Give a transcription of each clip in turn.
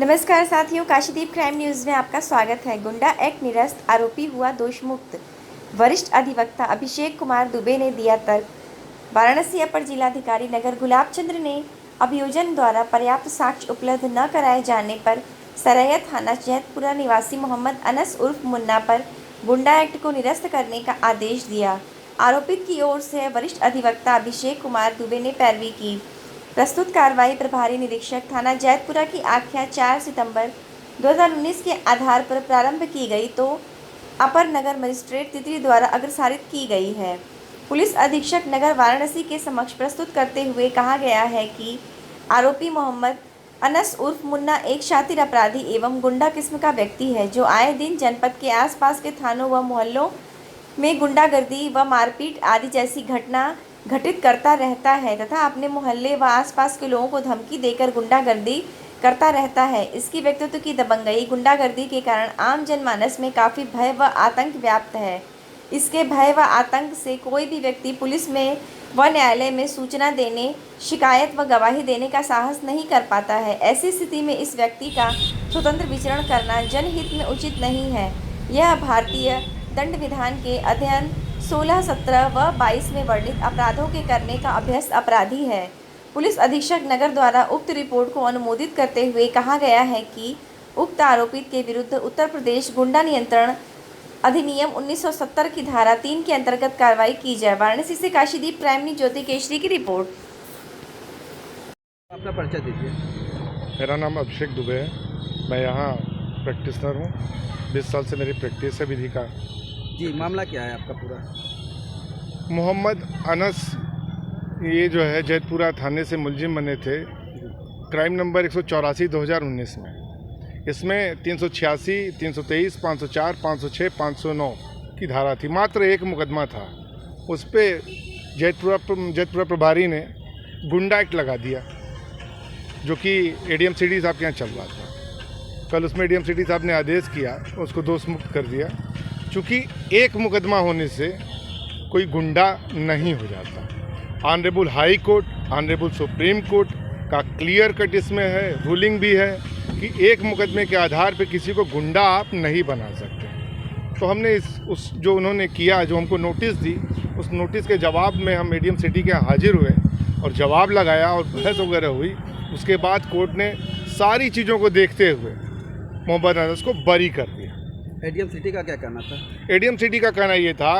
नमस्कार साथियों, काशीदीप crime news में आपका स्वागत है। गुंडा एक्ट निरस्त, आरोपी हुआ दोषमुक्त। वरिष्ठ अधिवक्ता अभिषेक कुमार दुबे ने दिया तर्क। वाराणसी अपर जिलाधिकारी नगर गुलाब चंद्र ने अभियोजन द्वारा पर्याप्त साक्ष्य उपलब्ध न कराए जाने पर सरैया थाना जैतपुरा निवासी मोहम्मद अनस उर्फ मुन्ना पर गुंडा एक्ट को निरस्त करने का आदेश दिया। आरोपित की ओर से वरिष्ठ अधिवक्ता अभिषेक कुमार दुबे ने पैरवी की। प्रस्तुत कार्रवाई प्रभारी निरीक्षक थाना जैतपुरा की आख्या 4 सितंबर 2019 के आधार पर प्रारंभ की गई तो अपर नगर मजिस्ट्रेट तितली द्वारा अग्रसारित की गई है। पुलिस अधीक्षक नगर वाराणसी के समक्ष प्रस्तुत करते हुए कहा गया है कि आरोपी मोहम्मद अनस उर्फ मुन्ना एक शातिर अपराधी एवं गुंडा किस्म का व्यक्ति है जो आए दिन जनपद के आसपास के थानों व मोहल्लों में गुंडागर्दी व मारपीट आदि जैसी घटना घटित करता रहता है तथा अपने मोहल्ले व आसपास के लोगों को धमकी देकर गुंडागर्दी करता रहता है। इसकी व्यक्तित्व की दबंगई गुंडागर्दी के कारण आम जनमानस में काफ़ी भय व आतंक व्याप्त है। इसके भय व आतंक से कोई भी व्यक्ति पुलिस में व न्यायालय में सूचना देने, शिकायत व गवाही देने का साहस नहीं कर पाता है। ऐसी स्थिति में इस व्यक्ति का स्वतंत्र विचरण करना जनहित में उचित नहीं है। यह भारतीय दंड विधान के अध्ययन 16, 17 व 22 में वर्णित अपराधों के करने का अभ्यस्त अपराधी है। पुलिस अधीक्षक नगर द्वारा उक्त रिपोर्ट को अनुमोदित करते हुए कहा गया है कि उक्त आरोपित के विरुद्ध उत्तर प्रदेश गुंडा नियंत्रण अधिनियम 1970 की धारा 3 के अंतर्गत कार्रवाई की जाए। वाराणसी से काशीदीप क्राइम न्यूज़ ज्योति केशरी की रिपोर्ट। अपना परिचय दीजिए। मेरा नाम अभिषेक दुबे है। मैं यहाँ प्रैक्टिशनर हूँ। 20 साल से मेरी प्रैक्टिस है विधि का। जी, मामला क्या है आपका पूरा? मोहम्मद अनस ये जो है जैतपुरा थाने से मुलजिम बने थे क्राइम नंबर 184 2019 में। इसमें 386, 323, 504, 506, 509 की धारा थी। मात्र एक मुकदमा था। उस पर जैतपुरा प्रभारी ने गुंडा एक्ट लगा दिया जो कि एडीएम सिटी साहब के यहाँ चल रहा था। कल उसमें एडीएम सिटी साहब ने आदेश किया, उसको दोष मुक्त कर दिया। चूँकि एक मुकदमा होने से कोई गुंडा नहीं हो जाता। Honourable high court, honourable supreme court का क्लियर कट इसमें है, रूलिंग भी है कि एक मुकदमे के आधार पर किसी को गुंडा आप नहीं बना सकते। तो हमने उस जो उन्होंने किया, जो हमको नोटिस दी, उस नोटिस के जवाब में हम एडीएम सिटी के हाजिर हुए और जवाब लगाया और बहस वगैरह हुई। उसके बाद कोर्ट ने सारी चीज़ों को देखते हुए मोहम्मद अनस को बरी कर दिया। एडीएम सिटी का क्या कहना था? एडीएम सिटी का कहना ये था,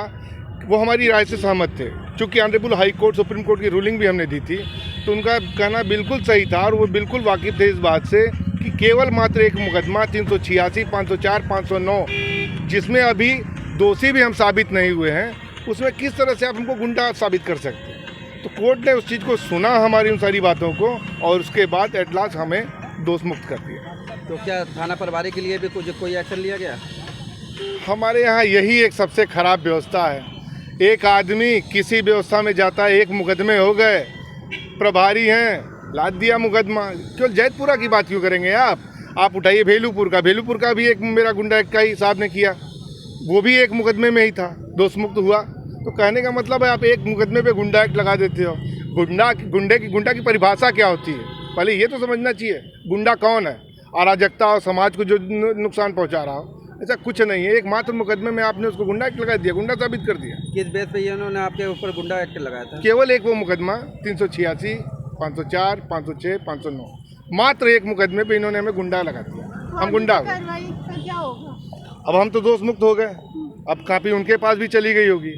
वो हमारी राय से सहमत थे। चूँकि honourable high court, supreme court की रूलिंग भी हमने दी थी, तो उनका कहना बिल्कुल सही था और वो बिल्कुल वाकिफ थे इस बात से कि केवल मात्र एक मुकदमा 386, 504, 509 जिसमें अभी दोषी भी हम साबित नहीं हुए हैं, उसमें किस तरह से आप हमको गुंडा साबित कर सकते हैं। तो कोर्ट ने उस चीज़ को सुना, हमारी उन सारी बातों को, और उसके बाद एट लास्ट हमें दोष मुक्त कर दिया। तो क्या थाना प्रभारी के लिए भी कोई एक्शन लिया गया? हमारे यहाँ यही एक सबसे खराब व्यवस्था है। एक आदमी किसी व्यवस्था में जाता है, एक मुकदमे हो गए, प्रभारी हैं, लाद दिया मुकदमा। केवल जैतपुरा की बात क्यों करेंगे आप उठाइए भेलूपुर का भी एक मेरा गुंडा एक्ट का ही साहब ने किया, वो भी एक मुकदमे में ही था, दोष मुक्त हुआ। तो कहने का मतलब है आप एक मुकदमे पे गुंडा एक्ट लगा देते हो। गुंडा की परिभाषा क्या होती है, पहले ये तो समझना चाहिए। गुंडा कौन है? अराजकता और समाज को जो नुकसान पहुंचा रहा हो, ऐसा कुछ नहीं है। एक मात्र मुकदमे में आपने उसको गुंडा एक्ट लगा दिया, गुंडा साबित कर दिया। किस बेस पे उन्होंने आपके ऊपर गुंडा एक्ट लगाया था? केवल एक वो मुकदमा 386, 504, 506, 509, मात्र एक मुकदमे पे इन्होंने हमें गुंडा लगा दिया। हम गुंडा हो गए। अब हम तो दोष मुक्त हो गए। अब काफ़ी उनके पास भी चली गई होगी।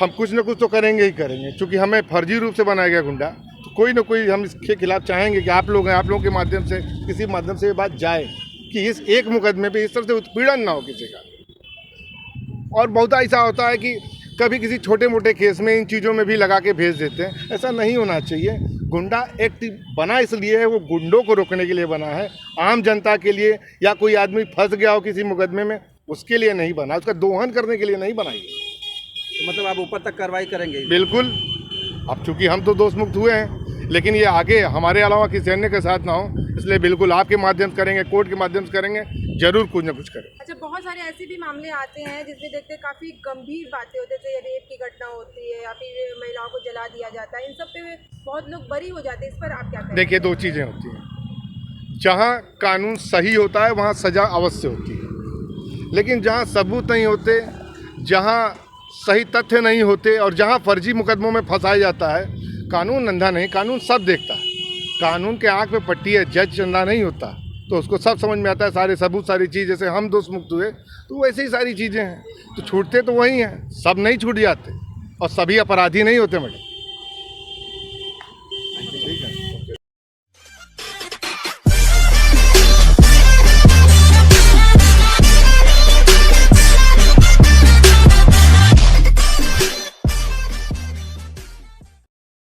हम कुछ न कुछ तो करेंगे ही करेंगे। चूँकि हमें फर्जी रूप से बनाया गया गुंडा, तो कोई ना कोई हम इसके खिलाफ चाहेंगे कि आप लोग हैं, आप लोगों के माध्यम से, किसी माध्यम से ये बात जाए कि इस एक मुकदमे पे इस तरह से उत्पीड़न ना हो किसी का। और बहुत ऐसा होता है कि कभी किसी छोटे मोटे केस में इन चीज़ों में भी लगा के भेज देते हैं। ऐसा नहीं होना चाहिए। गुंडा एक्ट बना इसलिए है, वो गुंडों को रोकने के लिए बना है, आम जनता के लिए, या कोई आदमी फंस गया हो किसी मुकदमे में उसके लिए नहीं बना, उसका दोहन करने के लिए नहीं बनाई। तो मतलब आप ऊपर तक कार्रवाई करेंगे? बिल्कुल। अब चूँकि हम तो दोष मुक्त हुए हैं, लेकिन ये आगे हमारे अलावा किसी अन्य के साथ ना हो, इसलिए बिल्कुल आपके माध्यम से करेंगे, कोर्ट के माध्यम से करेंगे, जरूर कुछ ना कुछ करें। अच्छा, बहुत सारे ऐसे भी मामले आते हैं जिसमें देखते हैं काफ़ी गंभीर बातें होती है, जैसे रेप की घटना होती है या फिर महिलाओं को जला दिया जाता है, इन सब पे बहुत लोग बरी हो जाते हैं। इस पर आप क्या कहें? देखिए, दो चीज़ें होती हैं। जहाँ कानून सही होता है वहाँ सज़ा अवश्य होती है, लेकिन जहाँ सबूत नहीं होते, जहाँ सही तथ्य नहीं होते और जहाँ फर्जी मुकदमों में फंसाया जाता है, कानून अंधा नहीं, कानून सब देखता है। कानून के आँख पे पट्टी है, जज अंधा नहीं होता, तो उसको सब समझ में आता है, सारे सबूत सारी चीज़। जैसे हम दोष मुक्त हुए तो वैसे ही सारी चीज़ें हैं, तो छूटते तो वही हैं, सब नहीं छूट जाते और सभी अपराधी नहीं होते मैडम।